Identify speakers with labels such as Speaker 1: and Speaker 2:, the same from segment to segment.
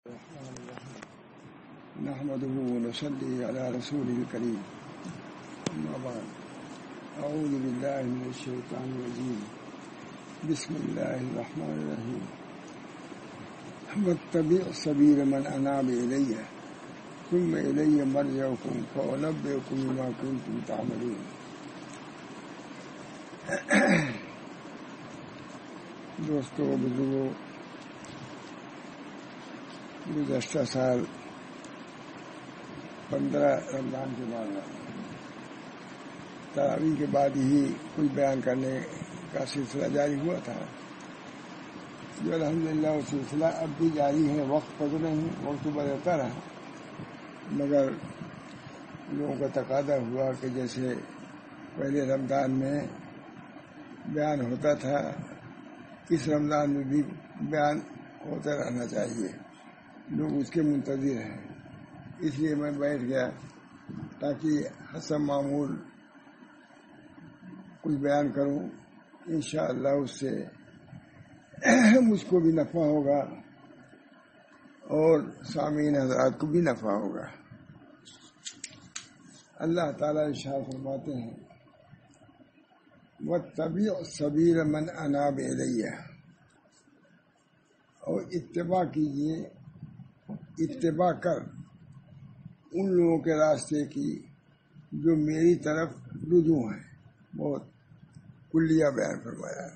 Speaker 1: الرحمن الرحيم نحمده ونصلي على رسوله الكريم أما بعد أعوذ بالله من الشيطان الرجيم بسم الله الرحمن الرحيم واتبع سبيل من أناب إلي ثم إلي مرجعكم فأنبئكم بما كنتم تعملون. دوستو بزرگو، گزشتہ سال 15 رمضان کے بعد تراویح کے بعد ہی کچھ بیان کرنے کا سلسلہ جاری ہوا تھا، جو الحمدللہ وہ سلسلہ اب بھی جاری ہے. وقت پر نہیں، وقت بدلتا رہا، مگر لوگوں کا تقاضا ہوا کہ جیسے پہلے رمضان میں بیان ہوتا تھا اس رمضان میں بھی بیان ہوتا رہنا چاہیے، لوگ اس کے منتظر ہیں. اس لیے میں بیٹھ گیا تاکہ حسب معمول کچھ بیان کروں. انشاءاللہ اس سے مجھ کو بھی نفع ہوگا اور سامعین حضرات کو بھی نفع ہوگا. اللہ تعالیٰ ارشاد فرماتے ہیں وَاتَّبِعْ سَبِيلَ مَنْ أَنَابَ إِلَيَّ، اور اتباع کیجیے، اتباع کر ان لوگوں کے راستے کی جو میری طرف رجوع ہیں. بہت کلیہ بیان فرمایا.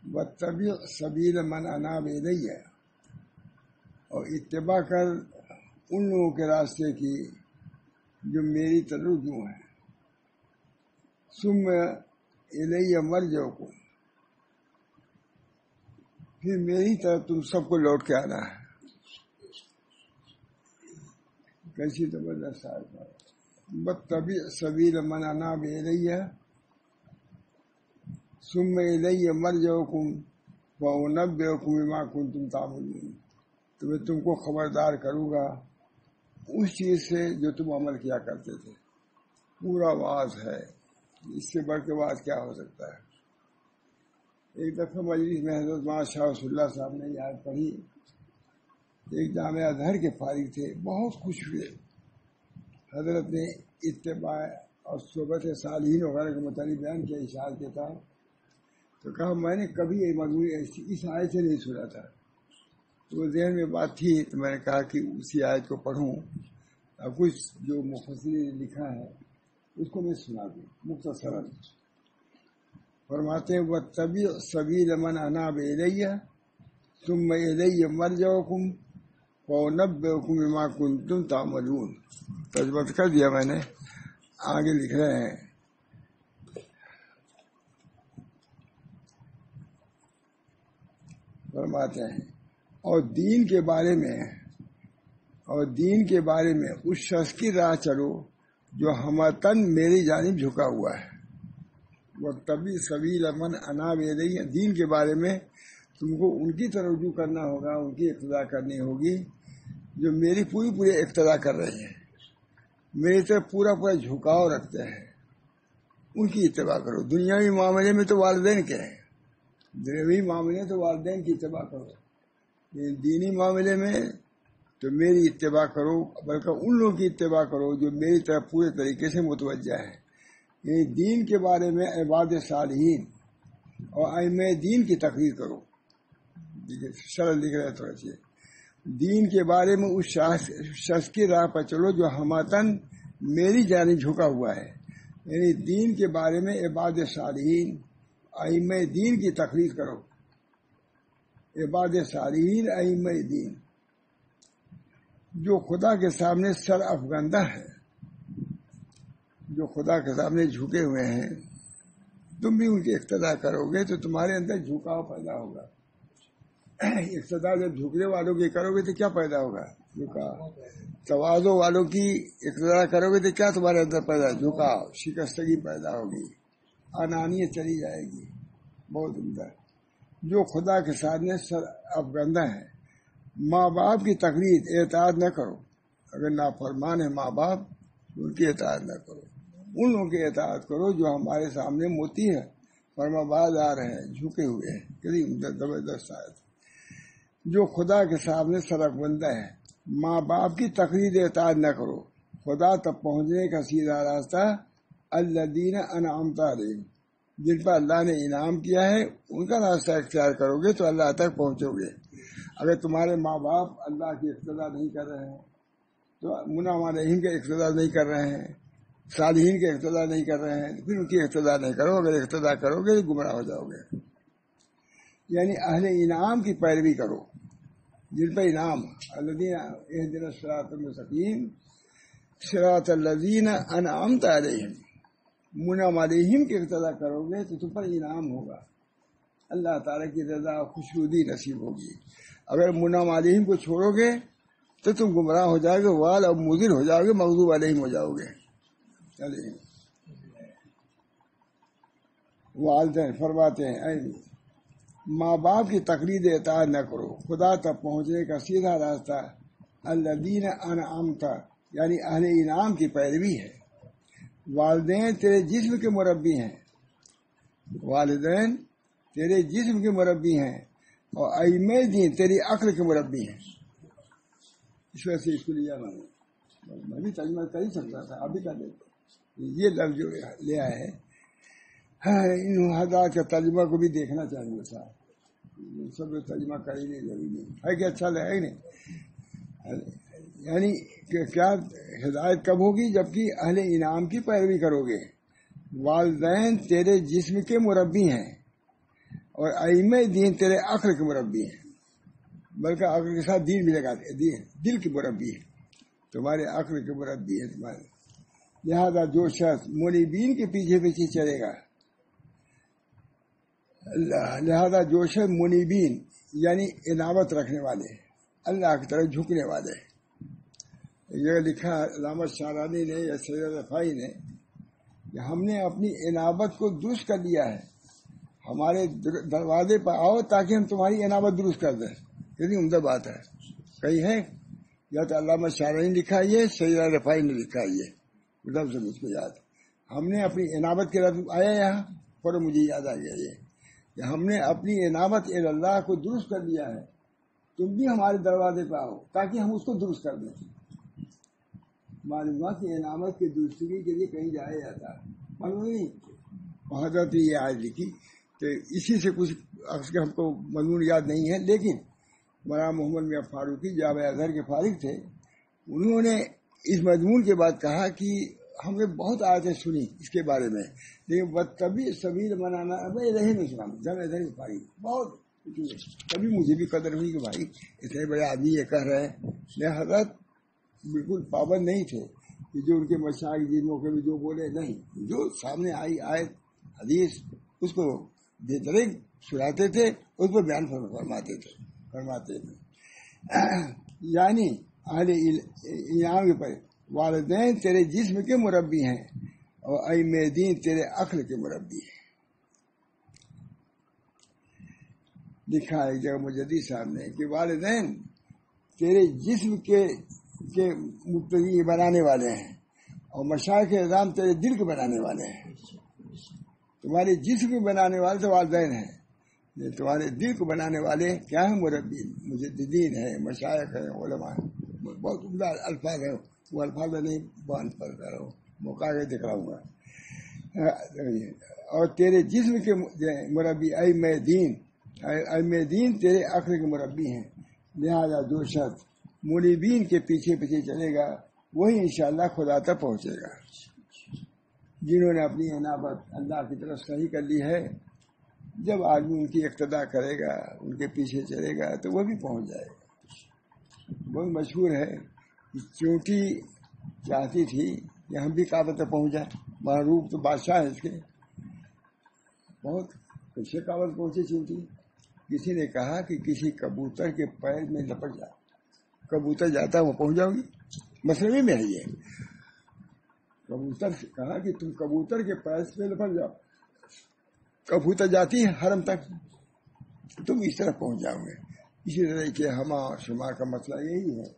Speaker 1: وَاتَّبِعْ سَبِيلَ مَنْ أَنَابَ إِلَيَّ، اور اتباع کر ان لوگوں کے راستے کی جو میری طرف رجوع ہیں. ثُمَّ إِلَيَّ مَرْجِعُكُمْ، پھر میری طرف تم سب کو لوٹ کے آنا ہے. کیسی زبردست آیت ہے. وَاتَّبِعْ سَبِيلَ مَنْ أَنَابَ إِلَيَّ ثُمَّ إِلَيَّ مَرْجِعُكُمْ وَأُنَبِّئُكُم بِمَا كُنتُمْ تَعْمَلُونَ. تو میں تم کو خبردار کروں گا اس چیز سے جو تم عمل کیا کرتے تھے. پورا واعظ ہے، اس سے بڑھ کے واعظ کیا ہو سکتا ہے. ایک دفعہ مجلس میں حضرت مولانا شاہ رسول اللہ صاحب نے یہ آیت پڑھی. ایک جامعہ ازہر کے فارغ تھے، بہت خوش ہوئے. حضرت نے اتباع اور صحبت صالحین وغیرہ کے متعلق بیان کیا اشارہ کے تھا. تو کہا میں نے کبھی یہ موضوع اس آیت سے نہیں سنا تھا. تو ذہن میں بات تھی تو میں نے کہا کہ اسی آیت کو پڑھوں اور کچھ جو مفسرین نے لکھا ہے اس کو میں سنا دوں مختصراً. فرماتے ہیں وَاتَّبِعْ سَبِيلَ مَنْ أَنَابَ إِلَيَّ ثُمَّ إِلَيَّ مَرْجِعُكُمْ وَأُنَبِّئُكُم بِمَا كُنتُمْ تَعْمَلُونَ. ترجمہ کر دیا میں نے، آگے لکھ رہے ہیں. فرماتے ہیں اور دین کے بارے میں اس شخص کی راہ چلو جو ہمتن میری جانب جھکا ہوا ہے. وَاتَّبِعْ سَبِيلَ مَنْ أَنَابَ إِلَيَّ، دین کے بارے میں تم کو ان کی طرف رجوع کرنا ہوگا، ان کی اقتداء کرنی ہوگی جو میری پوری اقتداء کر رہے ہیں، میری طرف پورا جھکاؤ رکھتے ہیں. ان کی اتباع کرو. دنیاوی معاملے میں تو والدین کے ہیں، دنیاوی معاملے تو والدین کی اتباع کرو، لیکن دینی معاملے میں تو میری اتباع کرو، بلکہ ان لوگوں کی اتباع کرو جو میری طرف پورے طریقے سے متوجہ ہیں. یعنی دین کے بارے میں عباد صالحین اور ائمہ دین کی تقریر کرو. شرح لکھ رہے تھوڑا سی. دین کے بارے میں اس شخص کی راہ پر چلو جو ہمتن میری جانب جھکا ہوا ہے. یعنی دین کے بارے میں عباد صالحین ائمہ دین کی تقریر کرو. عباد صالحین ائمہ دین جو خدا کے سامنے سر افگندہ ہے، جو خدا کے سامنے جھکے ہوئے ہیں. تم بھی ان کی اقتداء کرو گے تو تمہارے اندر جھکاؤ پیدا ہوگا. اقتداء جب جھکنے والوں کی کرو گے تو کیا پیدا ہوگا؟ جھکاؤ. تواضع والوں کی اقتداء کرو گے تو کیا تمہارے اندر پیدا؟ جھکاؤ. شکستگی پیدا ہوگی، انانیت چلی جائے گی. بہت عمدہ. جو خدا کے سامنے سر افگندہ ہے، ماں باپ کی تقلید اطاعت نہ کرو. اگر نافرمان ہے ماں باپ ان کی اطاعت نہ کرو، ان لوگوں کی اطاعت کرو جو ہمارے سامنے موتی ہے، فرما باز آ رہے ہیں، جھکے ہوئے ہیں. کتنی زبردست آیت. جو خدا کے سامنے سڑک بندہ ہے۔ ماں باپ کی تقلید اطاعت نہ کرو، خدا تک پہنچنے کا سیدھا راستہ الذین انعمت علیہم، جن پر اللہ نے انعام کیا ہے ان کا راستہ اختیار کرو گے تو اللہ تک پہنچو گے۔ اگر تمہارے ماں باپ اللہ کی اقتدا نہیں کر رہے ہیں تو منعم علیہم کے اقتدا نہیں کر رہے ہیں، صالحین کے اقتدا نہیں کر رہے ہیں، پھر ان کی اقتدا نہیں کرو۔ اگر اقتدا کرو گے تو گمراہ ہو جاؤ گے۔ یعنی اہل انعام کی پیروی کرو، جن پر انعام، الذین اہدنا الصراط المستقیم صراط الذین انعمت علیہم، منعم علیہم کی اقتدا کرو گے تو تم پر انعام ہوگا، اللہ تعالیٰ کی رضا خوشنودی نصیب ہوگی۔ اگر منعم علیہم کو چھوڑو گے تو تم گمراہ ہو جاؤ گے، وال اب مضل ہو جاؤ گے، مغضوب علیہم ہو جاؤ گے۔ والدین فرماتے ہیں اے ماں باپ کی تقلید اطاعت نہ کرو، خدا تک پہنچنے کا سیدھا راستہ الذین انعمت یعنی اہل انعام کی پیروی ہے۔ والدین تیرے جسم کے مربی ہیں، والدین تیرے جسم کے مربی ہیں، اور ائمہ دین تیری عقل کے مربی ہیں۔ اس وجہ سے اس کو لیا میں بھی ترجمہ کر ہی سکتا تھا، ابھی کر دیتے۔ یہ لفظ جو لے آئے ہیں ان حضرات کا ترجمہ کو بھی دیکھنا چاہیے تھا، سب ترجمہ کر ہی نہیں ضروری ہے کہ اچھا لگے نہیں۔ یعنی کہ کیا ہدایت کب ہوگی؟ جبکہ اہل انعام کی پیروی کرو گے۔ والدین تیرے جسم کے مربی ہیں اور ائمہ دین تیرے عقل کے مربی ہیں، بلکہ عقل کے ساتھ دین بھی لگاتے ہیں، دل کے مربی ہے، تمہارے عقل کے مربی ہے تمہارے۔ لہذا جو شخص منیبین کے پیچھے پیچھے چلے گا، لہذا جو شخص منیبین یعنی انابت رکھنے والے، اللہ کی طرف جھکنے والے، یہ لکھا علامہ شارانی نے یا سید رفاعی نے کہ ہم نے اپنی انابت کو درست کر لیا ہے، ہمارے دروازے پر آؤ تاکہ ہم تمہاری انابت درست کر دیں۔ کتنی عمدہ بات ہے، کہیں ہے یا تو علامہ شارانی نے لکھا یہ، سید رفاعی نے لکھا یہ لفظ مجھ کو یاد۔ ہم نے اپنی انابت کے لفظ آیا یہاں پر، مجھے یاد آ گیا یہ کہ ہم نے اپنی انابت اللہ کو درست کر لیا ہے، تم بھی ہمارے دروازے پہ آؤ تاکہ ہم اس کو درست کر دیں۔ معلوم ہوا کہ انعامت کی درستگی کے لیے کہیں جایا جاتا ہے، معلوم نہیں۔ حضرت یہ آج لکھی تو اسی سے کچھ اکثر ہم کو مضمون یاد نہیں ہے، لیکن مولانا محمد میاں فاروقی جامعہ ازہر کے فارغ تھے، انہوں نے اس مضمون کے بعد کہا کہ ہم نے بہت آیتیں سنی اس کے بارے میں، لیکن وَاتَّبِعْ سَبِيلَ مَنْ أَنَابَ إِلَيْهِ میں سنا جامعہ ازہر کے فارغ بہت، کبھی مجھے بھی قدر ہوئی کہ بھائی اتنے بڑے آدمی یہ کہہ رہے ہیں۔ میں حضرت بالکل پابند نہیں تھے کہ جو ان کے مشائخ جن موقع میں جو بولے، نہیں، جو سامنے آئی آیت حدیث اس کو بے طرح سناتے تھے، اس پر بیان فرماتے تھے۔ یعنی اہل انعام کے پر والدین تیرے جسم کے مربی ہیں اور ائمہ دین تیرے عقل کے مربی ہیں۔ لکھا ہے ایک جگہ مجدد صاحب نے کہ والدین تیرے جسم کے مقتدی بنانے والے ہیں اور مشائخ اعظام تیرے دل کے بنانے والے ہیں۔ تمہارے جسم کے بنانے والے تو والدین ہیں، تمہارے دل کو بنانے والے کیا ہیں؟ مربی، مجددین ہیں، مشائخ ہیں، علماء ہیں۔ بہت عمدہ الفاظ ہیں، وہ الفاظ میں نہیں بیان کر رہا ہوں، موقع کے دکھاؤں گا۔ اور تیرے جسم کے مربی ائمہ دین تیرے عقل کے مربی ہیں، لہذا جو شخص منیبین کے پیچھے پیچھے چلے گا وہی انشاءاللہ خدا تک پہنچے گا۔ جنہوں نے اپنی انابت اللہ کی طرف صحیح کر لی ہے، جب آدمی ان کی اقتدا کرے گا، ان کے پیچھے چلے گا تو وہ بھی پہنچ جائے گا۔ بہت مشہور ہے کہ چونٹی چاہتی تھی کہ ہم بھی کعبہ تک پہنچ جائیں، معروف تو بادشاہ ہے اس کے، بہت کیسے کعبہ تک پہنچے چونٹی؟ کسی نے کہا کہ کسی کبوتر کے پیر میں لپٹ جا، کبوتر جاتا ہے وہ پہنچ جاؤ گی، مسئلے میں ہے یہ۔ کبوتر سے کہا کہ تم کبوتر کے پیر میں لپٹ جاؤ، کبوتر جاتی ہے حرم تک، تم اس طرح پہنچ جاؤ گے۔ اسی طرح کہ ہما شما کا مسئلہ یہی ہے،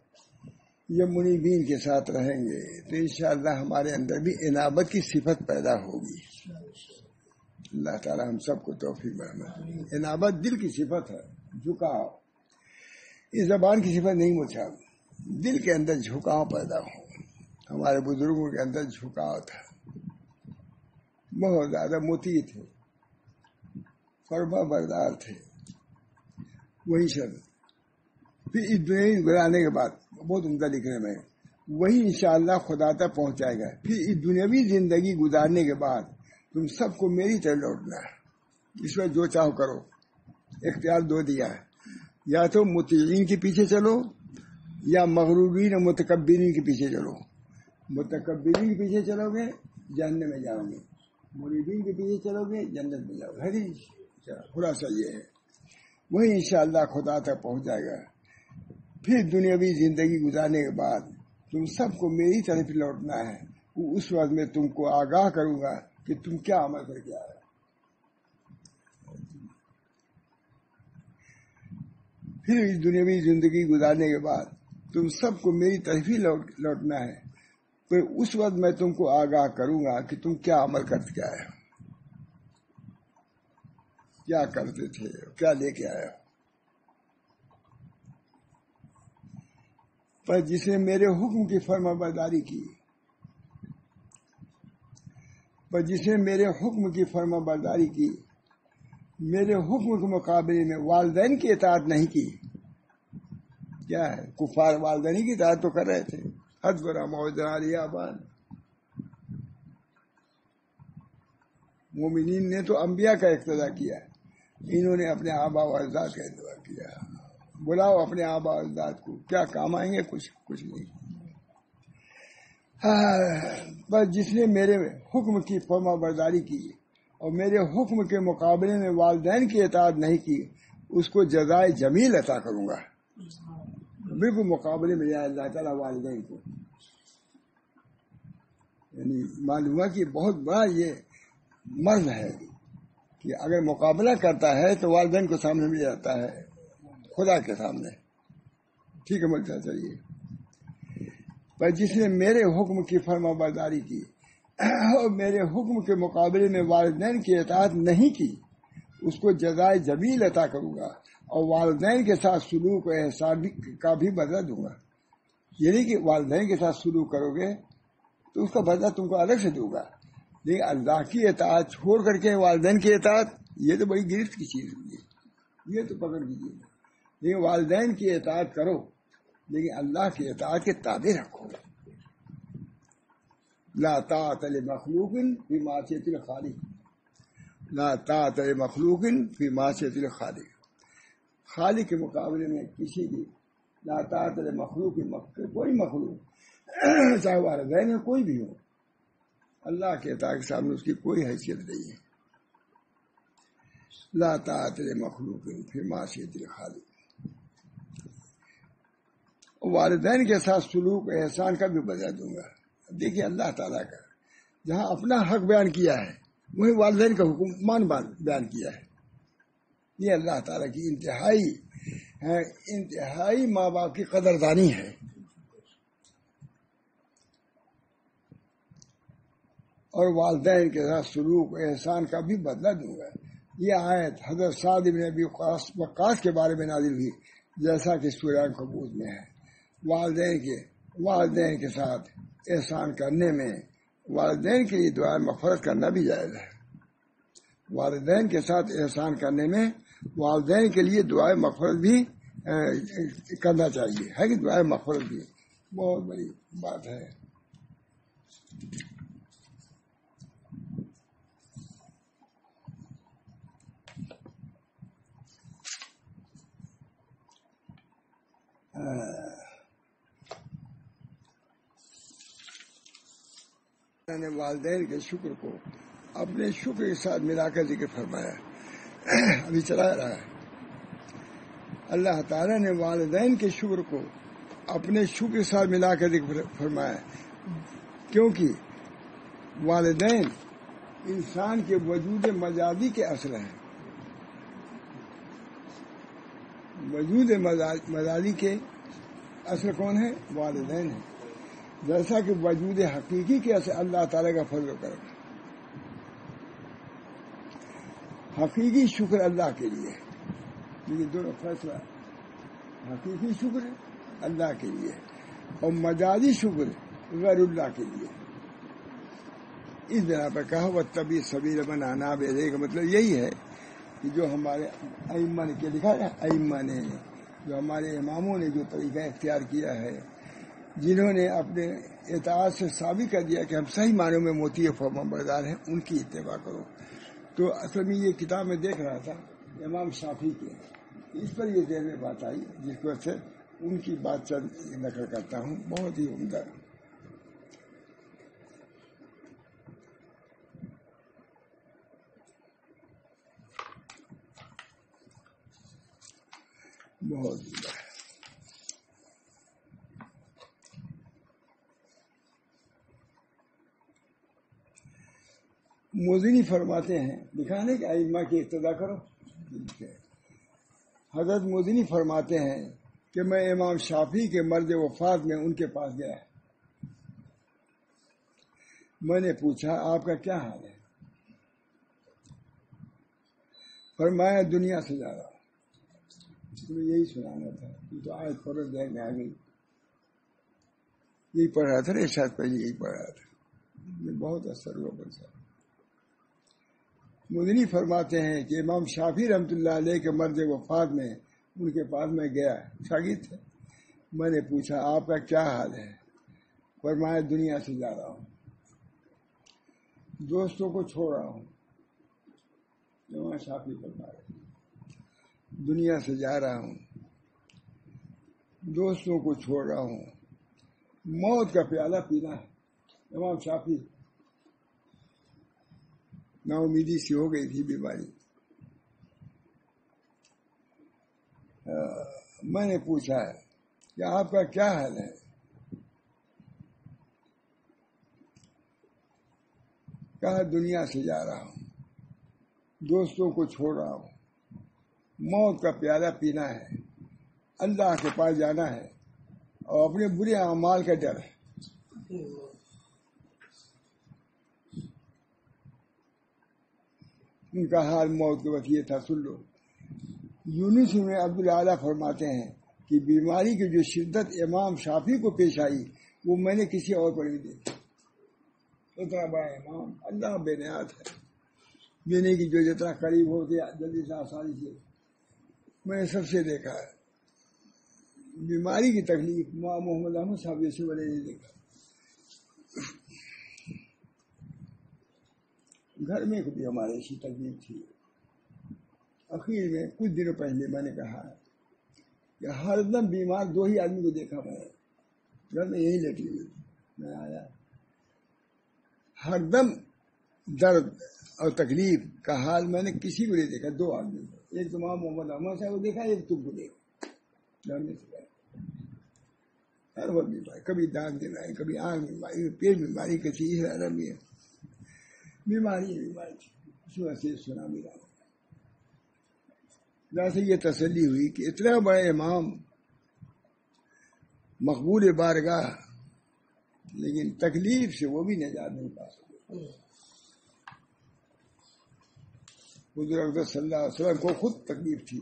Speaker 1: جب منیبین کے ساتھ رہیں گے تو انشاءاللہ ہمارے اندر بھی انابت کی صفت پیدا ہوگی۔ اللہ تعالی ہم سب کو توفیق برحمت۔ انابت دل کی صفت ہے، جھکاؤ۔ اس زبان کی صفت نہیں مجھا، دل کے اندر جھکاؤ پیدا ہو. ہمارے بزرگوں کے اندر جھکاؤ تھا، بہت زیادہ مطیع تھے، فرما بردار تھے. وہی شرط پھر اس دنیا گزارنے کے بعد بہت عمدہ لکھنے میں وہی انشاءاللہ خدا تک پہنچ جائے گا. پھر اس دنیاوی زندگی گزارنے کے بعد تم سب کو میری طرف لوٹنا ہے. اس وقت جو چاہو کرو، اختیار دو دیا ہے، یا تو مطیعین کے پیچھے چلو یا مغرورین اور متکبرین کے پیچھے چلو. متکبرین کے پیچھے چلو گے جہنم میں جاؤ گے، مریدین کے پیچھے چلو گے جنت میں جاؤ گے. خلاصہ یہ ہے، وہی انشاءاللہ خدا تک پہنچ جائے گا. پھر دنیاوی زندگی گزارنے کے بعد تم سب کو میری طرف لوٹنا ہے. اس وقت میں تم کو آگاہ کروں گا کہ تم کیا عمل کر کے آئے. پھر اس دنیاوی زندگی گزارنے کے بعد تم سب کو میری طرف ہی لوٹنا ہے. پھر اس وقت میں تم کو آگاہ کروں گا کہ تم کیا عمل کر کے آئے ہو، کیا کرتے تھے، کیا لے کے آئے ہو. پر جس نے میرے حکم کی فرما برداری کی، میرے حکم کی فرما برداری کی، میرے حکم کے مقابلے میں والدین کی اطاعت نہیں کی. کیا ہے، کفار والدین کی اطاعت تو کر رہے تھے. حد برا موجودہ بان، مومنین نے تو انبیاء کا اقتداء کیا، انہوں نے اپنے آبا و اجداد کا اقتداء کیا. بلاؤ اپنے آبا و اجداد کو، کیا کام آئیں گے؟ کچھ نہیں. بس جس نے میرے حکم کی فرما برداری کی اور میرے حکم کے مقابلے میں والدین کی اطاعت نہیں کی، اس کو جزائے جمیل عطا کروں گا. بالکل مقابلے میں اللہ تعالیٰ والدین کو، یعنی معلوم ہے کہ بہت بڑا یہ مرض ہے کہ اگر مقابلہ کرتا ہے تو والدین کو سامنے مل جاتا ہے خدا کے سامنے. ٹھیک ہے، ملتا چلیے. پر جس نے میرے حکم کی فرما برداری کی اور میرے حکم کے مقابلے میں والدین کی اطاعت نہیں کی، اس کو جزائے جمیل عطا کروں گا اور والدین کے ساتھ سلوک و احسان کا بھی بدلہ دوں گا. یعنی کہ والدین کے ساتھ سلوک کرو گے تو اس کا بدلہ تم کو الگ سے دوں گا. لیکن اللہ کی اطاعت چھوڑ کر کے والدین کی اطاعت، یہ تو بڑی گرفت کی چیز ہوگی، یہ تو پکڑ لیجیے. لیکن والدین کی اطاعت کرو، لیکن اللہ کی اطاعت کے تابع رکھو. لا طاعت لمخلوق فی معصیۃ الخالق، لا طاعت لمخلوق فی معصیۃ الخالق. خالق کے مقابلے میں کسی کی لا طاعت لمخلوق، کوئی مخلوق چاہے والدین میں کوئی بھی ہو، اللہ کے اطاعت کے سامنے اس کی کوئی حیثیت نہیں ہے. لا طاعت لمخلوق فی معصیۃ الخالق. والدین کے ساتھ سلوک احسان کا بھی بدلہ دوں گا. دیکھیے اللہ تعالیٰ کا جہاں اپنا حق بیان کیا ہے وہیں والدین کا حکم بیان کیا ہے. یہ اللہ تعالیٰ کی انتہائی ماں باپ کی قدردانی ہے. اور والدین کے ساتھ سلوک احسان کا بھی بدلہ دوں گا. یہ آیت حضرت سعد بن ابی وقاص کے بارے میں نازل ہوئی، جیسا کہ سورہ عنکبوت میں ہے. والدین کے ساتھ احسان کرنے میں والدین کے لیے دعا مغفرت کرنا بھی جائز ہے. والدین کے ساتھ احسان کرنے میں والدین کے لیے دعائیں مغفرت بھی کرنا چاہیے، ہے کہ دعائیں مغفرت بھی بہت بڑی بات ہے. نے والدین کے شکر کو اپنے شکر کے ساتھ ملا کر ذکر فرمایا، ابھی چلا رہا ہے. اللہ تعالیٰ نے والدین کے شکر کو اپنے شکر کے ساتھ ملا کر ذکر فرمایا، کیونکہ والدین انسان کے وجود مجازی کے اصل ہیں. وجود مجازی کے اصل کون ہے؟ والدین ہیں. جیسا کہ وجود حقیقی کے اصل اللہ تعالیٰ کا فضل و کرم. حقیقی شکر اللہ کے لیے، لیکن دونوں فیصلہ حقیقی شکر اللہ کے لیے اور مجازی شکر غیر اللہ کے لیے. اس بنا پر کہا واتبع سبیل من اناب الیہ کا مطلب یہی ہے کہ جو ہمارے ائمہ نے کیا لکھا ہے، ائمہ نے جو ہمارے اماموں نے جو طریقہ اختیار کیا ہے، جنہوں نے اپنے اطاعت سے ثابت کر دیا کہ ہم صحیح معنوں میں موتی فرمان بردار ہیں، ان کی اتباع کرو. تو اصل میں یہ کتاب میں دیکھ رہا تھا امام شافعی کے، اس پر یہ ذہن میں بات آئی جس کی وجہ سے ان کی بات چند نقل کرتا ہوں، بہت ہی عمدہ. بہت عمدہ. موزنی فرماتے ہیں، دکھانے کہ ائمہ کی اقتداء کرو. حضرت موزنی فرماتے ہیں کہ میں امام شافعی کے مرد وفات میں ان کے پاس گیا. میں نے پوچھا آپ کا کیا حال ہے؟ فرمایا دنیا سے جا رہا ہوں. تمہیں یہی سنانا تھا، یہ تو آج فرض ذہن میں آ گئی. یہی پڑھ رہا تھا نا، شاید پہلے یہی پڑھ رہا تھا، یہ بہت اثر ہوا بن. مدنی فرماتے ہیں کہ امام شافعی رحمۃ اللہ علیہ کے مرد وفات میں ان کے پاس میں گیا، شاگرد تھے. میں نے پوچھا آپ کا کیا حال ہے؟ فرمایا دنیا سے جا رہا ہوں، دوستوں کو چھوڑ رہا ہوں. امام شافعی فرمایا دنیا سے جا رہا ہوں، دوستوں کو چھوڑ رہا ہوں، موت کا پیالہ پینا ہے. امام شافعی نا امیدی سی ہو گئی تھی، بیماری. میں نے پوچھا کہ آپ کا کیا حال ہے؟ کہا دنیا سے جا رہا ہوں، دوستوں کو چھوڑ رہا ہوں، موت کا پیالہ پینا ہے، اللہ کے پاس جانا ہے اور اپنے برے اعمال کا ڈر ہے. ان کا حال موت کے وقت یہ تھا، سن لو. یونس میں عبدالعالی فرماتے ہیں کہ بیماری کی جو شدت امام شافعی کو پیش آئی وہ میں نے کسی اور پر نہیں دیکھی. اتنا بڑا امام، اللہ بے نیاز ہے، دینے کی جو جتنا قریب ہوتے جلدی سے آسانی سے. میں نے سب سے دیکھا ہے بیماری کی تکلیف، محمد احمد صاحب جیسے میں نے نہیں دیکھا. گھر میں بھی ہمارے ایسی تکلیف تھی. اخیر میں کچھ دنوں پہلے میں نے کہا کہ ہر دم بیمار دو ہی آدمی کو دیکھا میں نے، گھر میں یہی لیٹی ہوئی. میں آیا، ہر دم درد اور تکلیف کا حال میں نے کسی کو نہیں دیکھا، دو آدمی کو. ایک تو محمد احمد صاحب کو دیکھا، ایک تم کو دیکھا. گھر میں سے ہر وقت بیماری، کبھی دانت بیماری، کبھی آنکھ بیماری، پیٹ بیماری، کسی بیماری تھی. اس وجہ سے سنا بھی رہا ہوں. جیسے یہ تسلی ہوئی کہ اتنا بڑا امام، مقبول بارگاہ، لیکن تکلیف سے وہ بھی نجات نہیں پا سکے. حضور اکرم صلی اللہ علیہ وسلم کو خود تکلیف تھی.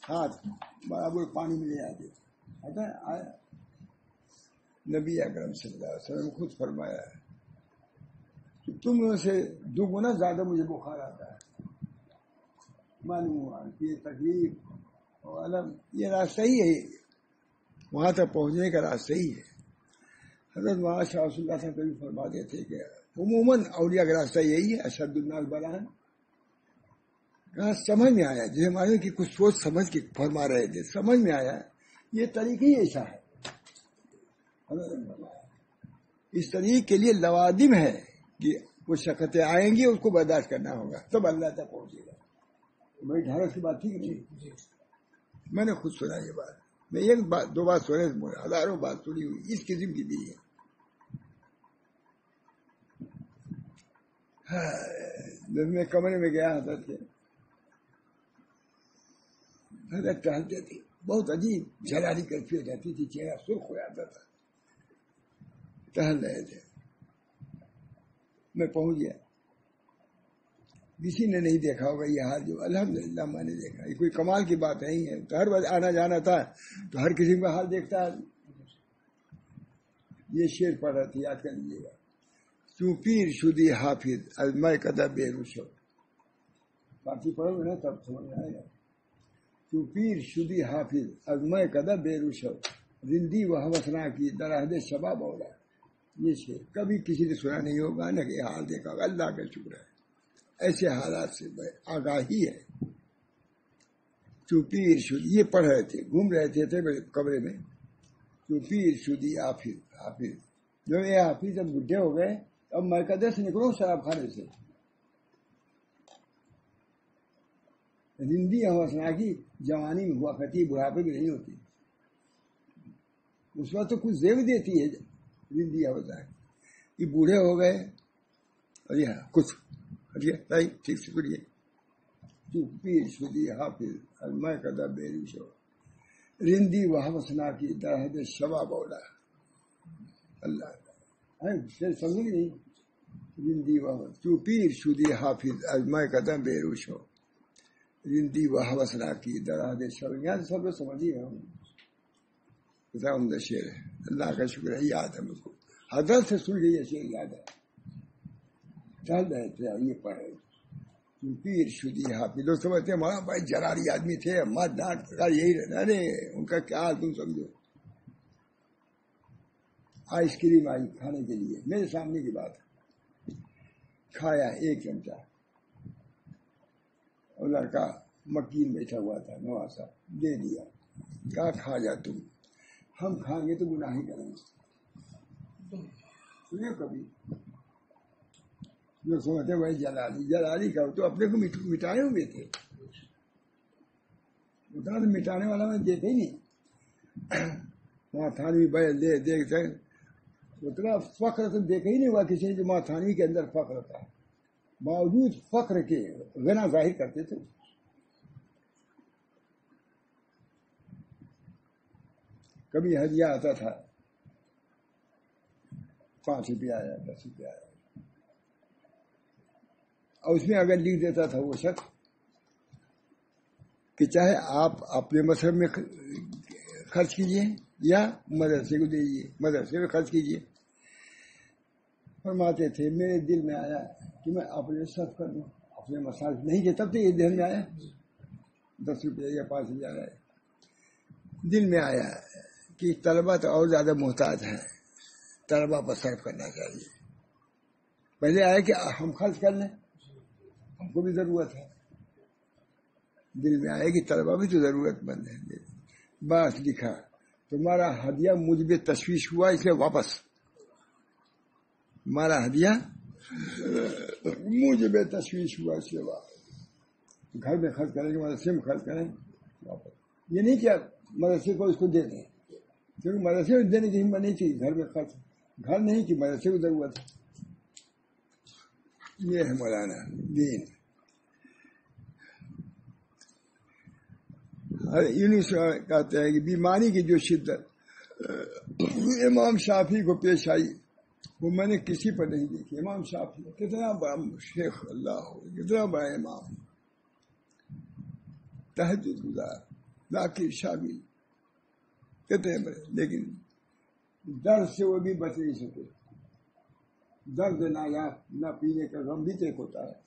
Speaker 1: ہاتھ برابر پانی میں لے آتے تھے. آیا نبی اکرم صلی اللہ علیہ وسلم خود فرمایا ہے کہ تم سے دوگنا زیادہ مجھے بخار آتا ہے. معلوم ہوا کہ یہ تکلیف اور علم یہ راستہ ہی ہے، وہاں تک پہنچنے کا راستہ ہی ہے. حضرت مولانا شاہ رسول اللہ صاحب کبھی فرماتے تھے کہ عموماً اولیاء کا راستہ یہی ہے، اشد الناس بلاء. کہاں سمجھ میں آیا، جسے معلوم کہ کچھ سوچ سمجھ کے فرما رہے تھے، سمجھ میں آیا یہ طریقہ ہی ایسا ہے. اس طریقے کے لیے لوازم ہے کہ وہ شقتیں آئیں گی، اس کو برداشت کرنا ہوگا، تب اللہ تک پہنچے گا. بڑی ڈھارس کی بات تھی کہ نہیں؟ میں نے خود سنا یہ بات. میں ایک بات دو بات سنے، ہزاروں بات سنی ہوئی اس قسم کی بھی ہے. جب میں کمرے میں گیا حضرت کے، حضرت ٹہلتے تھے، بہت عجیب جلاری کیفیت رہتی تھی، چہرہ سرخ ہو جاتا تھا. ٹہل رہے تھے، میں پہنچ گیا. کسی نے نہیں دیکھا ہوگا یہ حال جو الحمدللہ میں نے دیکھا. یہ کوئی کمال کی بات نہیں ہے. تو ہر وقت آنا جانا تھا تو ہر کسی کا حال دیکھتا ہے. یہ شعر پڑھ رہا تھی، یاد کر لیجیے گا. تو پیر شدی حافظ ازمائے قدر بے روشو. فارسی پڑھو گے نا تب سمجھ میں آئے گا. تو پیر شدی حافظ ازمائے قدر بے روشو زندی و حوثنا کی درہد شباب اولا. یہ شعر کبھی کسی نے سنا نہیں ہوگا نہ کہ حال دیکھا ہوگا. اللہ کا شکر ہے ایسے حالات سے آگاہی ہے. تو پیر شدی یہ پڑھ رہے تھے، گھوم رہے تھے کمرے میں. تو پیر شدی حافظ حافظ جو یہ حافظ جب بڈھے ہو گئے اب مرکز سے نکلو شراب خانے سے. زندگی حوثنا کی جوانی میں ہوا کرتی، بڑھاپے میں نہیں ہوتی. اس وقت تو کچھ زیب دیتی ہے زندگی حوثنا کی. یہ بوڑھے ہو گئے اور یہ کچھ ٹھیک سے کریے. تو پیر شدی حافظ ازمائے قدر بے روشو رندی و حوثنا کی درہد شباب اولا. اللہ سمجھے نہیں. رندی و تو پیر شدی حافظ ازمائے قدر بے روشو رندی و حوثنا کی درہد شباب. یہاں سے سب لوگ سمجھیے ہم عمدہ شعر ہے. اللہ کا شکر ہے یاد ہے مجھ کو. حضرت سے سن کے یہ شعر یاد ہے. چل رہے تھے یہ پڑھے پیر شدی حافظ. لوگ سمجھتے ہیں مولانا بھائی جراری آدمی تھے، مار ڈانٹ یہی رہنا. ارے ان کا کیا حال تم سمجھو. آئس کریم آئی کھانے کے لیے، میرے سامنے کی بات ہے. کھایا ایک چمچہ اور لڑکا مکین بیٹھا ہوا تھا نواسا دے دیا. کہا کھا جا تم، ہم کھائیں گے تو گناہ ہی کریں گے. سنیے کبھی جو سمجھتے وہی جلالی کا تو اپنے کو مٹائے ہوئے تھے. اتنا تو مٹانے والا میں دیکھا ہی نہیں. وہاں تھانوی بیل دیکھتے اتنا فخر تو دیکھا ہی نہیں ہوا کسی نے جو ماں تھانوی کے اندر فخر تھا. باوجود فخر کے غنا ظاہر کرتے تھے. کبھی ہدیہ آتا تھا 5 روپیہ آیا 10 روپیہ آیا اور اس میں اگر لکھ دیتا تھا وہ شخص کہ چاہے آپ اپنے مذہب میں خرچ کیجیے یا مدرسے کو دیجیے، مدرسے میں خرچ کیجیے. فرماتے تھے میرے دل میں آیا کہ میں اپنے صرف کر دوں، اپنے مسائل نہیں کہ تب تو یہ دل میں آیا 10 روپیہ یا 5 روپیہ آیا. دل میں آیا کہ طلبہ تو اور زیادہ محتاج ہیں، طلبہ پر صرف کرنا چاہیے. پہلے آیا کہ ہم خرچ کر لیں، ہم کو بھی ضرورت ہے. دل میں آیا کہ طلبہ بھی تو ضرورت مند ہے. بس لکھا تمہارا ہدیہ مجھ پہ تشویش ہوا اس لیے واپس. تمہارا ہدیہ مجھ پہ تشویش ہوا اس لیے واپس. گھر میں خرچ کریں گے، مدرسے میں خرچ کریں واپس. یہ نہیں کہ مدرسے کو اس کو دے دیں، کیونکہ مدرسے میں دینے کی ہمت نہیں تھی. گھر میں خرچ، گھر نہیں کہ مدرسے کو ضرورت ہے. یہ ہے مولانا دین. یونس کہتے ہیں کہ بیماری کی جو شدت امام شافعی کو پیش آئی وہ میں نے کسی پر نہیں دیکھی. امام شافعی کتنا بڑا شیخ، اللہ ہو کتنا بڑا امام، تہجد گزار، ذاکر شامل، کتنے بڑے، لیکن درد سے وہ بھی بچ نہیں سکے. درد نہ یاد نہ پینے کا غم بھی ایک ہوتا ہے.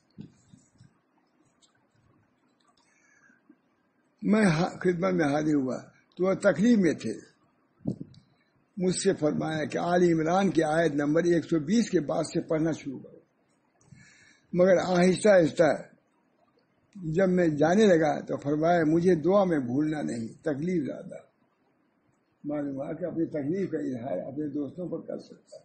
Speaker 1: میں خدمت میں حاضر ہوا تو وہ تکلیف میں تھے. مجھ سے فرمایا کہ آل عمران کی آیت نمبر 120 کے بعد سے پڑھنا شروع کرو. مگر آہستہ آہستہ جب میں جانے لگا تو فرمایا مجھے دعا میں بھولنا نہیں، تکلیف زیادہ. معلوم ہوا کہ اپنی تکلیف کا اظہار اپنے دوستوں پر کر سکتا ہے.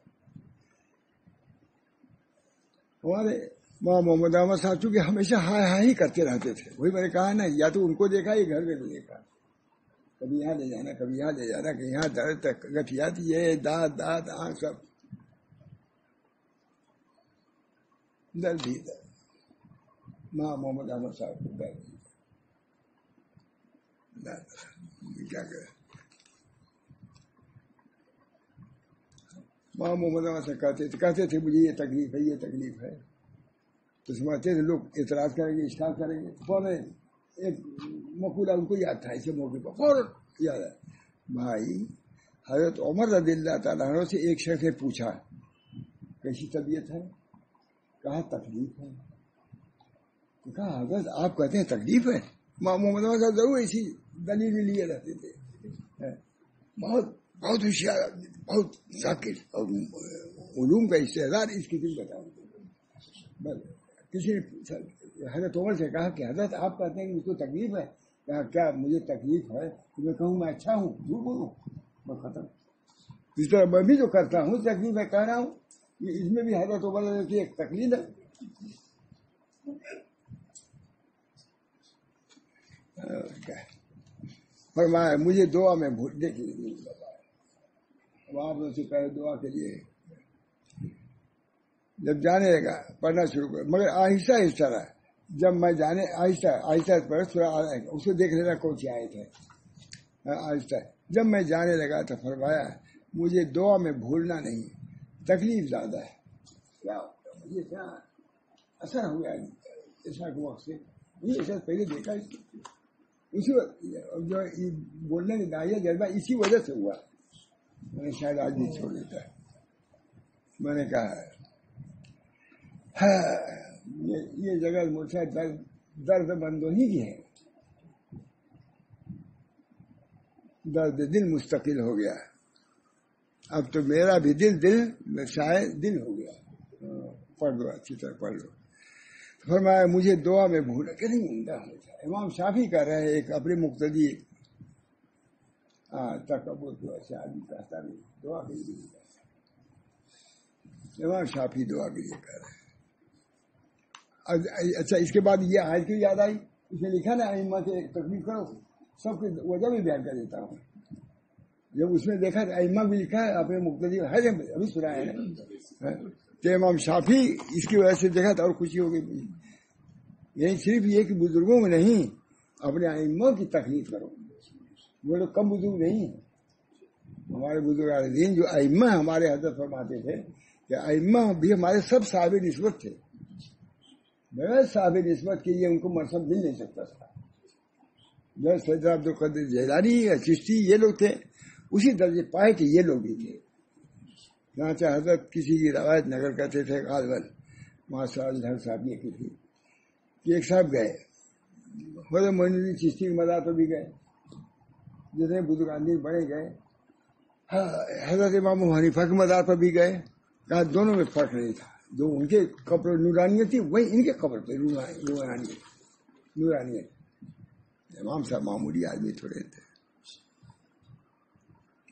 Speaker 1: ہمارے ماں محمد احمد صاحب چونکہ ہمیشہ ہائے ہائے ہی کرتے رہتے تھے. وہی میں نے کہا نا، یا تو ان کو دیکھا یا گھر میں نہیں دیکھا. کبھی یہاں لے جانا، کبھی یہاں لے جانا، کہ یہاں درد تک گٹھیات یہ دانت آنکھ سب درد ہی درد. ماں محمد احمد صاحب کو درد ہی کیا کرے. ماں محمد احمد صاحب کہتے تھے مجھے یہ تکلیف ہے، یہ تکلیف ہے. تو سمجھتے تھے لوگ اعتراض کریں گے، اشکال کریں گے، فوراً ایک مقولہ ان کو یاد تھا، اسے موقع پر فوراً یاد ہے. بھائی حضرت عمر رضی اللہ تعالیٰ عنہ سے ایک شخص نے پوچھا کیسی طبیعت ہے؟ کہا تکلیف ہے. تو کہا حضرت آپ کہتے ہیں تکلیف ہے؟ محمد صاحب ضرور اسی دلیل لیے رہتے تھے، بہت بہت ہوشیار آدمی، بہت ذاکر اور علوم کا استعداد اس کی دل بتا. کسی نے حضرت عمر سے کہا کہ حضرت آپ کہتے ہیں کہ مجھ کو تکلیف ہے. کہا کیا مجھے تکلیف ہے تو میں کہوں میں اچھا ہوں، جھوٹ بولوں؟ میں ختم. اس طرح میں بھی جو کرتا ہوں تکلیف ہے کہہ رہا ہوں، اس میں بھی حضرت عمر کی ایک تکلیف ہے. فرمایا مجھے دعا میں بھولنے کے لیے بتایا. اب آپ سے پہلے دعا کے لیے جب جانے لگا پڑھنا شروع کر، مگر آہستہ آہستہ رہا. جب میں جانے آہستہ آہستہ پڑھ تھوڑا اس کو دیکھ لینا کون سی آیت ہے. آہستہ جب میں جانے لگا تو فرمایا مجھے دعا میں بھولنا نہیں، تکلیف زیادہ ہے. کیا مجھے کیا اثر ہو گیا ایسا وقت سے، یہ ایسا پہلے دیکھا اسی جو بولنے کا دائیا جذبہ اسی وجہ سے ہوا. میں نے شاید آج نہیں چھوڑ دیتا ہے. میں نے کہا یہ جگہ مجھے درد مندوں ہی کی ہے. درد دل مستقل ہو گیا. اب تو میرا بھی دل شاید دل ہو گیا. پڑھ لو اچھی طرح پڑھ لو. فرمایا مجھے دعا میں بھولا کہ نہیں عمدہ ہو جائے. امام شافی کر رہے ہیں ایک اپنے مقتدی تکبر کو ایسے آدمی کہتا نہیں، دعا کے لیے کہتا. امام شافی دعا کے لیے کہہ رہے ہیں. اچھا اس کے بعد یہ آیت کی یاد آئی، اس نے لکھا نا ائمہ سے تکلیف کرو، سب کی وجہ بھی بیان کر دیتا ہوں. جب اس میں دیکھا تو ائمہ بھی لکھا ہے اپنے مقتدی ہے، ابھی سنا ہے کہ امام شافی اس کی وجہ سے دیکھا تو اور خوشی ہو گئی. یہی صرف یہ کہ بزرگوں میں نہیں اپنے ائمہ کی تکلیف کرو. وہ لوگ کم بزرگ نہیں ہیں. ہمارے بزرگ دین جو ائمہ ہمارے حضرت فرماتے تھے کہ ائمہ بھی ہمارے سب صاحب نسبت تھے. بغیر صاحب نسبت کے لیے ان کو منصب مل نہیں سکتا تھا. جو سید عبد القادر جیلانی یا چشتی یہ لوگ تھے اسی درجے پائے کہ یہ لوگ بھی تھے. چنانچہ حضرت کسی کی روایت نقل کرتے تھے غالباً ماشاء اللہ صاحب یہ کی تھی کہ ایک صاحب گئے حضرت معین الدین چشتی کے مزار پر بھی گئے، جتنے بزرگاندین بڑے گئے. حضرت امام ابو حنیفہ کے مزار پر بھی گئے. کہا دونوں میں فرق نہیں تھا. جو ان کے قبر نورانیت تھی وہی ان کے قبر پہ نورانیت. امام صاحب معمولی آدمی تھوڑے تھے.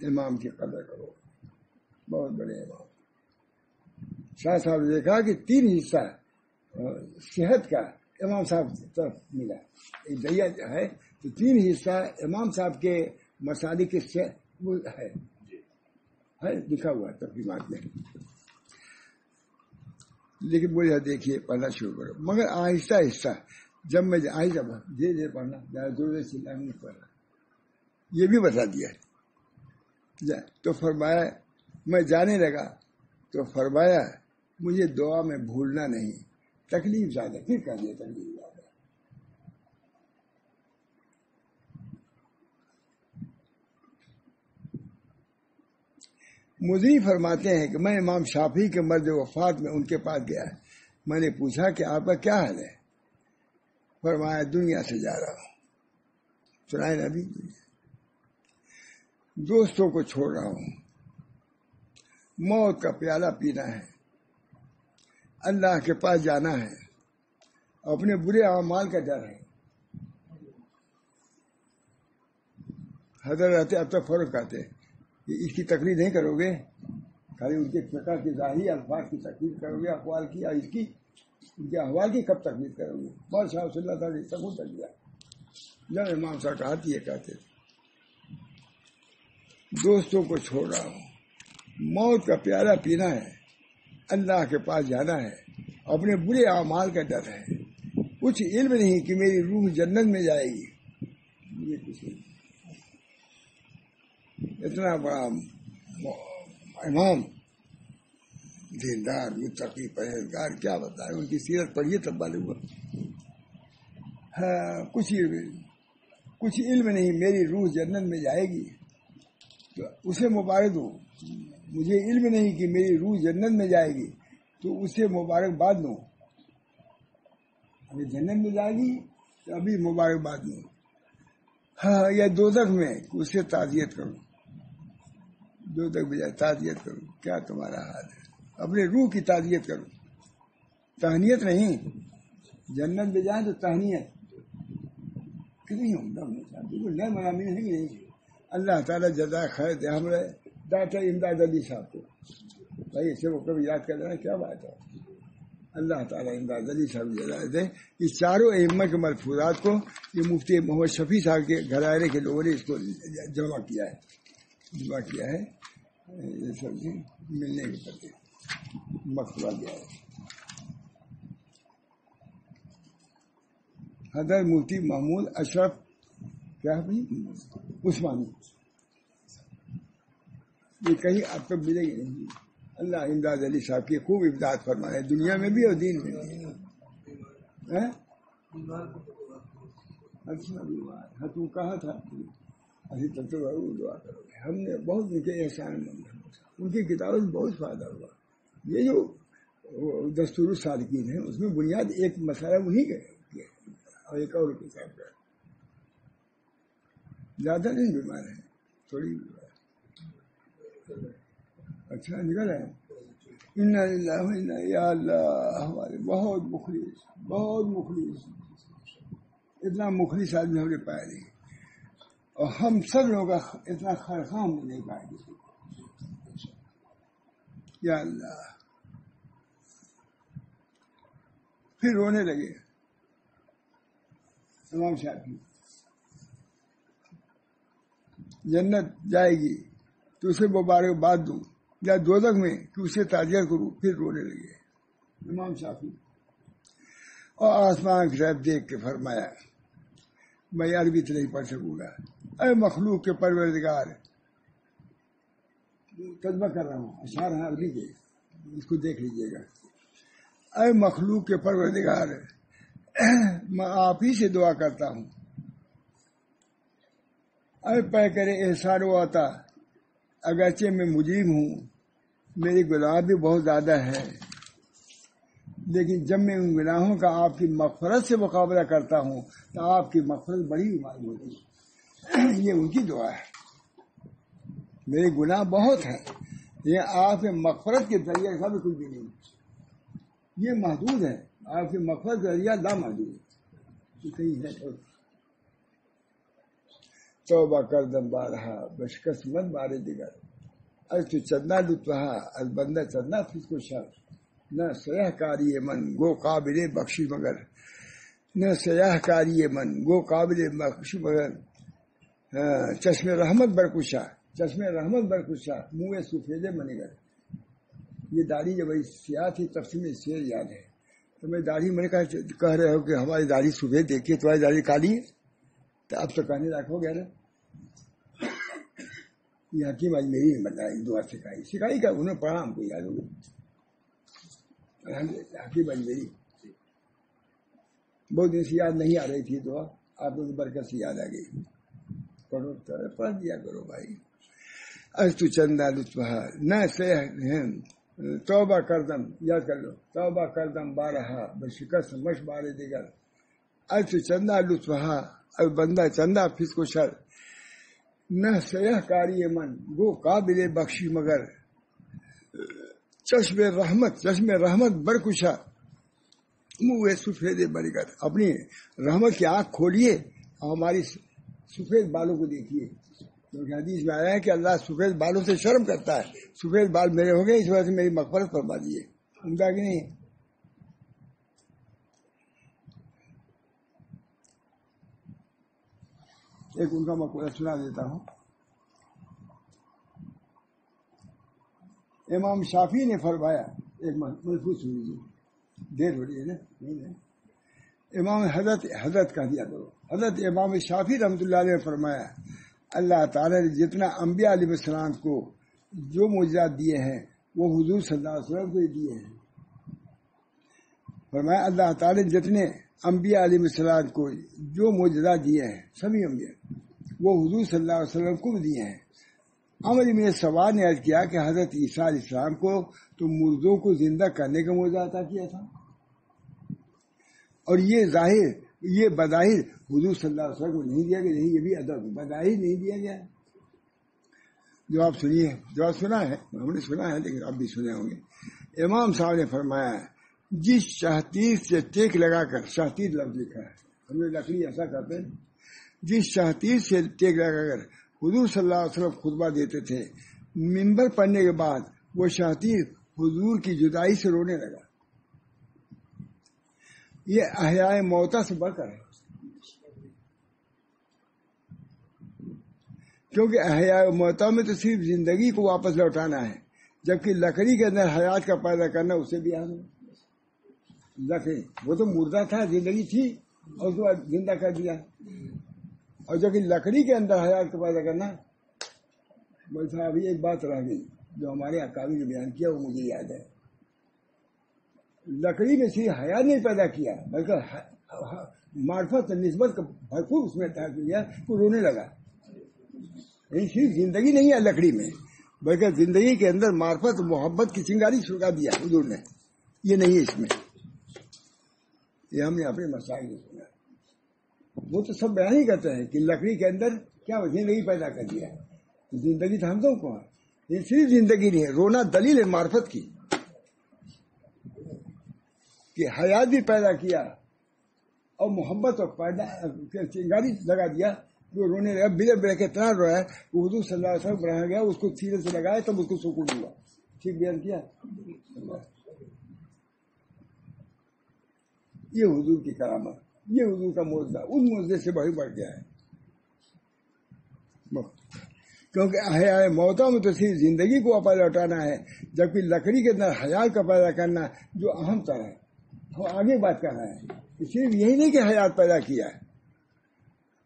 Speaker 1: امام کی قدر کرو، بہت بڑے امام. شاہ صاحب نے دیکھا کہ 3 حصہ صحت کا امام صاحب طرف ملا. ایک دریا ہے تو 3 حصہ امام صاحب کے مسالک سے ہے لکھا ہوا تقریبات میں. لیکن بولے دیکھیے پڑھنا شروع کرو، مگر آہستہ آہستہ. جب میں آہستہ دھیرے دھیرے پڑھنا، زیادہ زور سے چلانا نہیں پڑھنا، یہ بھی بتا دیا. تو فرمایا میں جانے لگا تو فرمایا مجھے دعا میں بھولنا نہیں، تکلیف زیادہ. پھر کہہ دیا تکلیف زیادہ. مجھے فرماتے ہیں کہ میں امام شافعی کے مرد وفات میں ان کے پاس گیا. میں نے پوچھا کہ آپ کا کیا حال ہے؟ فرمایا دنیا سے جا رہا ہوں. سنائے نا ابھی، دوستوں کو چھوڑ رہا ہوں، موت کا پیالہ پینا ہے، اللہ کے پاس جانا ہے، اپنے برے اعمال کا ڈر ہے. حضرت رہتے اب تک فرق کرتے کہ اس کی تقریر نہیں کرو گے، خالی ان کے فقہ کی ظاہری الفاظ کی تقریر کرو گے، اقوال کی اور اس کی ان کے احوال کی کب تقریر کرو گے. بادشاہ صلی اللہ تعالیٰ نے سبوت کر دیا. جب امام صاحب کہا یہ کہتے دوستوں کو چھوڑ رہا ہوں، موت کا پیالہ پینا ہے، اللہ کے پاس جانا ہے، اپنے برے اعمال کا ڈر ہے. کچھ علم نہیں کہ میری روح جنت میں جائے گی. یہ کچھ نہیں. اتنا بڑا امام دیندار متقی پرہیزگار، کیا بتائیں، ان کی سیرت پڑھیے تب معلوم ہوا۔ ہاں کچھ علم نہیں، میری روح جنت میں جائے گی تو اسے مبارک دو، مجھے علم نہیں کہ میری روح جنت میں جائے گی تو اسے مبارکباد دو، ابھی جنت میں جائے گی تو ابھی مبارکباد دو۔ ہاں یا دوزخ میں اسے تعزیت کرو، دوزخ میں جائے تعزیت کرو، کیا تمہارا حال ہے، اپنے روح کی تعزیت کرو، تہنیت نہیں، جنت میں جائیں تو تہنیت کتنی عمدہ ہونا چاہیے، بالکل نئے مضامین ہے کہ نہیں۔ اللہ تعالیٰ جزائے خیر دے ہمارے ڈاکٹر امداد علی صاحب کو، بھائی اسے وہ کبھی یاد کر لینا، کیا بات ہے، اللہ تعالیٰ امداد علی صاحب جزائے دے۔ یہ چاروں ائمہ کے ملفوظات کو یہ مفتی محمد شفیع صاحب کے گھرانے کے لوگوں نے اس کو جمع کیا ہے یہ سب ملنے کے پتے مقبولہ دیا ہے۔ حضرت مفتی محمود اشرف کیا عثمانی، یہ کہیں آپ کو ملے گی نہیں۔ اللہ امداد علی صاحب کی خوب امداد فرمائے، دنیا میں بھی اور دین میں بھی۔ اچھا تو کہا تھا ابھی تک تو دعا کرو گے، ہم نے بہت ان کے احسان مند ہیں، ان کی کتابوں سے بہت فائدہ ہوا۔ یہ جو دستور الصالحین ہے اس میں بنیاد ایک مسئلہ انہیں کا اور ایک اور کتاب کا، زیادہ نہیں بیمار ہے، تھوڑی بیمار ہے۔ اچھا نکل ہے، یا اللہ ہمارے بہت مخلص اتنا مخلص آدمی ہم نے پایا نہیں، اور ہم سب لوگوں کا اتنا خیرخواہ ہم نہیں پائے گے، یا اللہ۔ پھر رونے لگے امام شافعی، جنت جائے گی تو اسے مبارکباد دوں یا دوزخ میں کہ اسے تعزیت کروں، پھر رونے لگے امام شافعی۔ اور آسمان کی طرف دیکھ کے فرمایا، میں عربی تو نہیں پڑھ سکوں گا، اے مخلوق کے پروردگار، ترجمہ کر رہا ہوں، اشعار ہیں عربی کے، اس کو دیکھ لیجیے گا۔ اے مخلوق کے پروردگار، میں آپ ہی سے دعا کرتا ہوں، اے پے کرے احسان و عطا، اگرچہ میں مجرم ہوں، میری گناہ بھی بہت زیادہ ہے، لیکن جب میں ان گناہوں کا آپ کی مغفرت سے مقابلہ کرتا ہوں تو آپ کی مغفرت بڑی معلوم ہوتی ہے۔ یہ ان کی دعا ہے، میرے گناہ بہت ہیں، یہ آپ کے مغفرت کے ذریعے کا بھی کچھ بھی نہیں، یہ محدود ہے، آپ کی مغفرت کا ذریعہ لامحدود ہے، صحیح ہے۔ توبہ کر دم بارہا بشکست مت بارے دیگر، از تو چندہ لطفہا از بندہ چندہ فس کو شر، نہ سیاہ کاری من گو قابل بخشی مگر، نہ سیاہ کاری من گو قابل بخشی مگر، چشم رحمت برکشا، چشم رحمت برکشا منہ سفید منگر۔ یہ داڑھی جب سیاہ تھی تفصیل میں شعر یاد ہے، تو میں داڑھی میں نے کہہ رہے ہو کہ ہماری داڑھی سفید دیکھیے تمہاری داڑھی کالی ہے، تو اب تو کہنے رکھو گے نا، یہ حکیم آج میری نے بتایا دعا سکھائی کا انہوں نے پڑھا، ہم کو یاد ہو گیا، حکیم آج میری بہت دن سے یاد نہیں آ رہی تھی دعا، آپ کو برکت سے یاد آ گئی، پڑھو پڑھ دیا کرو بھائی۔ از تو چندہ لطفہ نہ سے توبہ کردم، یاد کر لو، توبہ کردم بارہا بشکست مش بارے دیگر، از تو چندہ لطفہ از بندہ چندہ فس کو شر، نہ سیاہ کاری من گو قابل بخشی مگر، چشم رحمت برکشا منہ سفید برگر۔ اپنی رحمت کی آنکھ کھولیے اور ہماری سفید بالوں کو دیکھیے، کیونکہ حدیث میں آیا ہے کہ اللہ سفید بالوں سے شرم کرتا ہے، سفید بال میرے ہو گئے اس وجہ سے میری مغفرت فرما دیے، عمدہ کہ نہیں؟ ایک ان کا مقولہ سنا دیتا ہوں۔ امام شافعی نے فرمایا، ایک محفوظ سنیے، دیر ہو رہی ہے نا، نہیں ہے، امام حضرت کہہ دیا کرو، حضرت امام شافعی رحمۃ اللہ علیہ نے فرمایا، اللہ تعالیٰ نے جتنا انبیاء علیہ السلام کو جو معجزات دیے ہیں وہ حضور صلی اللہ علیہ وسلم کو دیے ہیں. فرمایا اللہ تعالیٰ نے جتنے انبیاء علیہ السلام کو جو معجزات دیے ہیں سبھی انبیاء وہ حضور صلی اللہ علیہ وسلم کو بھی دیے ہیں. عمر بن سواد نے عرض کیا کہ حضرت عیسیٰ علیہ السلام کو تو مردوں کو زندہ کرنے کا معجزہ عطا کیا تھا، اور یہ بظاہر حضور صلی اللہ علیہ وسلم کو نہیں دیا گیا. نہیں، یہ بھی ادب بظاہر نہیں دیا گیا. جواب سنیے، جواب سنا ہے، ہم نے سنا ہے لیکن اب بھی سنے ہوں گے. امام صاحب نے فرمایا جس شاہتیر سے ٹیک لگا کر، شاہتیر لفظ لکھا ہے، ہم نے لکڑی ایسا کرتے ہیں، جس شاہتیر سے ٹیک لگا کر حضور صلی اللہ علیہ وسلم خطبہ دیتے تھے، منبر پڑھنے کے بعد وہ شاہتیر حضور کی جدائی سے رونے لگا. یہ احیاء موتا سے بڑھ کر ہے، کیونکہ احیاء موتا میں تو صرف زندگی کو واپس لوٹانا ہے، جبکہ لکڑی کے اندر حیات کا پیدا کرنا اسے بھی آنا. لکڑی وہ تو مردہ تھا، زندگی تھی اور اس کو زندہ کر دیا. اور جبکہ لکڑی کے اندر حیات کا پیدا کرنا، ویسا ابھی ایک بات رہ گئی جو ہمارے اکابر نے بیان کیا، وہ مجھے یاد ہے. لکڑی میں صرف حیات نہیں پیدا کیا بلکہ معرفت نسبت کا بھرپور اس میں پیدا کیا. وہ رونے لگا. صرف زندگی نہیں ہے لکڑی میں، بلکہ زندگی کے اندر معرفت محبت کی چنگاری چھڑکا دیا حضور نے. یہ نہیں ہے اس میں، یہ ہم نے اپنے مسائل میں سنا. وہ تو سب بیان ہی کرتے ہیں کہ لکڑی کے اندر کیا زندگی پیدا کر دیا. زندگی تو ہم کو ہے، یہ صرف زندگی نہیں ہے. رونا دلیل ہے معرفت کی کہ حیات بھی پیدا کیا اور محبت اور پیدا چنگاری لگا دیا. جو رونے لگا، بلے کے اتنا رویا، وہ حضور صلی اللہ علیہ وسلم بنایا گیا، اس کو سینے سے لگایا تب اس کو سکون ہوا. ٹھیک بیان کیا. یہ حضور کی کرامت، یہ حضور کا معجزہ اس معجزے سے بڑھ گیا ہے. کیونکہ احیاء موتا میں تو صرف زندگی کو واپس لوٹانا ہے، جبکہ لکڑی کے اندر حیات کا پیدا کرنا جو اہم تر ہے. وہ آگے بات کر رہے ہیں، صرف یہی نہیں کہ حیات پیدا کیا ہے،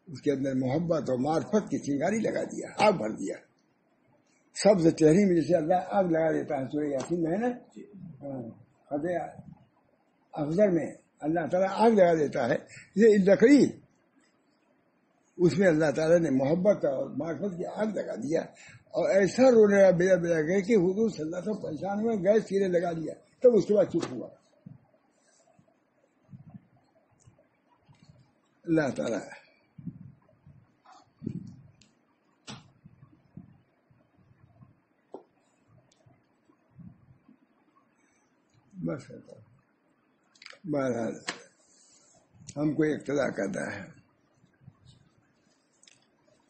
Speaker 1: اس کے اندر محبت اور معرفت کی چنگاری لگا دیا، آگ بھر دیا. سبز چہرے میں جیسے اللہ آگ لگا دیتا ہے سورہ یاسین میں ہے نا، خد افضل میں اللہ تعالیٰ آگ لگا دیتا ہے. یہ لکڑی اس میں اللہ تعالیٰ نے محبت اور معرفت کی آگ لگا دیا، اور ایسا رونے لگا بلا گئے کہ حضور صلی اللہ علیہ وسلم پریشان ہوئے، گئے سینے لگا دیا. تب اس کے بعد چپ ہوا. اللہ تعالیٰ بس بہرحال ہم کو اقتدا کرنا ہے.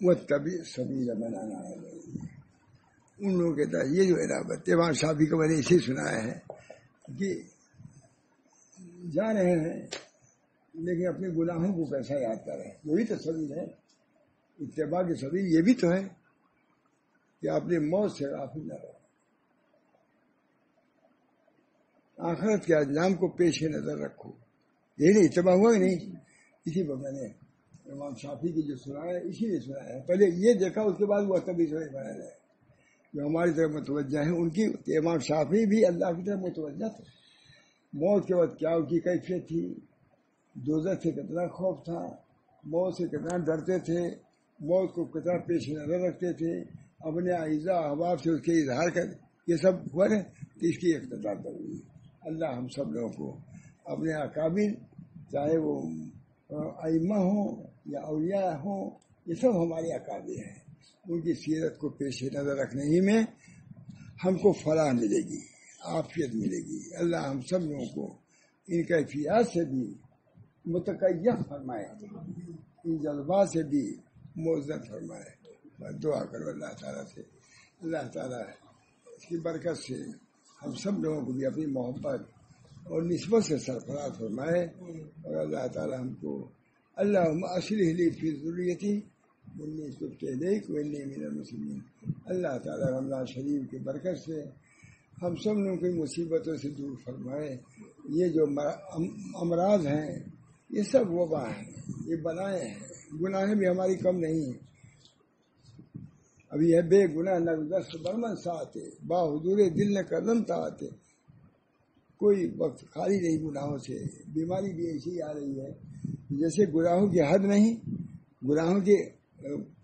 Speaker 1: وہ طبی سبیل بنانا ہے ان لوگوں کے تحت. یہ جو ارابت امام شافعی کو میں نے اسی سنایا ہے کہ جا رہے ہیں لیکن اپنے گناہوں کو کیسا یاد کر رہے ہیں. وہی تو سبیل ہے، اتباع کی سبیل یہ بھی تو ہے کہ اپنی موت سے غافل نہ رہو، آخرت کے انجام کو پیش نظر رکھو. یہی نہیں اتباع ہوا ہی نہیں. اسی پر میں نے امام شافعی کی جو سنایا اسی لیے سنایا ہے. پہلے یہ دیکھا، اس کے بعد وہ طبی سے بنا جائے جو ہماری طرف متوجہ ہیں. ان کی امام شافعی بھی اللہ کی طرف متوجہ تھے. موت کے بعد کیا ان کی کیفیت تھی، دوزخ سے کتنا خوف تھا، موت سے کتنا ڈرتے تھے، موت کو کتنا پیش نظر رکھتے تھے، اپنے اعزاء احباب سے اس کے اظہار کر، یہ سب ہوا ہے. تو اس کی اقتدار ضروری ہے. اللہ ہم سب لوگوں کو اپنے اکابر، چاہے وہ ائمہ ہوں یا اولیاء ہوں، یہ سب ہمارے اکابر ہیں، ان کی سیرت کو پیش نظر رکھنے ہی میں ہم کو فلاح ملے گی، عافیت ملے گی. اللہ ہم سب لوگوں کو ان کیفیات سے بھی متقیف فرمائے، ان جذبات سے بھی معزز فرمائے. دعا کرو اللہ تعالیٰ سے، اللہ تعالیٰ اس کی برکت سے ہم سب لوگوں کو بھی اپنی محبت اور نسبت سے سرفراز فرمائے. اور اللہ تعالیٰ ہم کو اللہم اصلح لی فی ذریتی انی تبت الیک وانی من المسلمین. اللہ تعالیٰ رمضان شریف کی برکت سے ہم سب لوگوں کی مصیبتوں سے دور فرمائے. یہ جو امراض ہیں یہ سب وبا ہیں، یہ بلائیں ہیں. گناہیں بھی ہماری کم نہیں ہیں، ابھی ہے بے گناہ نہ دست برمن ساتے با حضور دل نے قدم تھاتے. کوئی وقت خالی نہیں گناہوں سے. بیماری بھی ایسی آ رہی ہے جیسے گناہوں کی حد نہیں, گناہوں کی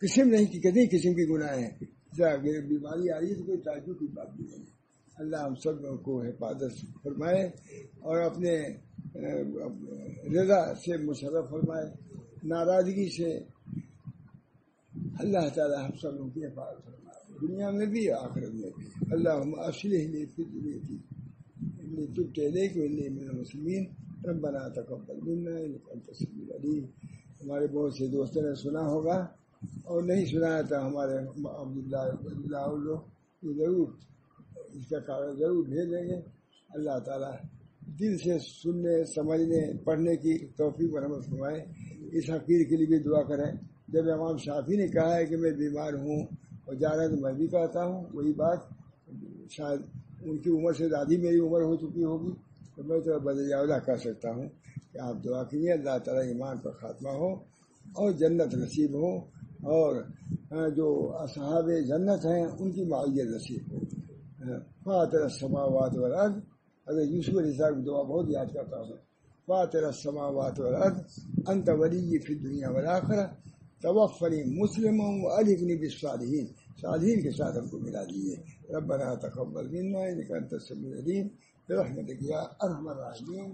Speaker 1: قسم نہیں کہ کتنی قسم کی گناہ ہیں. اگر بیماری آ رہی ہے تو کوئی تعجب کی بات بھی نہیں ہے. اللہ ہم سب کو حفاظت فرمائے اور اپنے رضا سے مشرف فرمائے, ناراضگی سے اللہ تعالیٰ ہم سب لوگوں کی حفاظت فرمائے, دنیا میں بھی آخرت میں بھی. اللہم اصلح لی فی ذریتی انی تبت الیک وانی من المسلمین ربنا تقبل منا انک انت السمیع العلیم. ہمارے بہت سے دوستوں نے سنا ہوگا اور نہیں سنایا تھا. ہمارے عبداللہ ضرور اس کا کاغذ ضرور بھیج دیں گے. اللہ تعالیٰ دل سے سننے, سمجھنے, پڑھنے کی توفیق اور رحمت فرمائے. اس حقیر کے لیے بھی دعا کریں. جب امام شافعی نے کہا ہے کہ میں بیمار ہوں اور جا رہا تو میں بھی کہتا ہوں وہی بات. شاید ان کی عمر سے زیادہ میری عمر ہو چکی ہوگی تو میں تو بدجاوزہ کر سکتا ہوں کہ آپ دعا کیجیے اللہ تعالیٰ ایمان پر خاتمہ ہو اور جنت نصیب ہو, اور جو اصحاب جنت ہیں ان کی معیت نصیب ہو. فاطر السماوات والارض, حضرت یوسف علیہ السلام کی دعا بہت یاد کرتا ہوں. فاطر السماوات والارض انت ولی فی الدنیا والآخرہ توفنی مسلما والحقنی بالصالحین. صالحین کے ساتھ ہم کو ملا دیجیے. ربنا تقبل منا انک انت السمیع العلیم برحمتک یا ارحم الراحمین.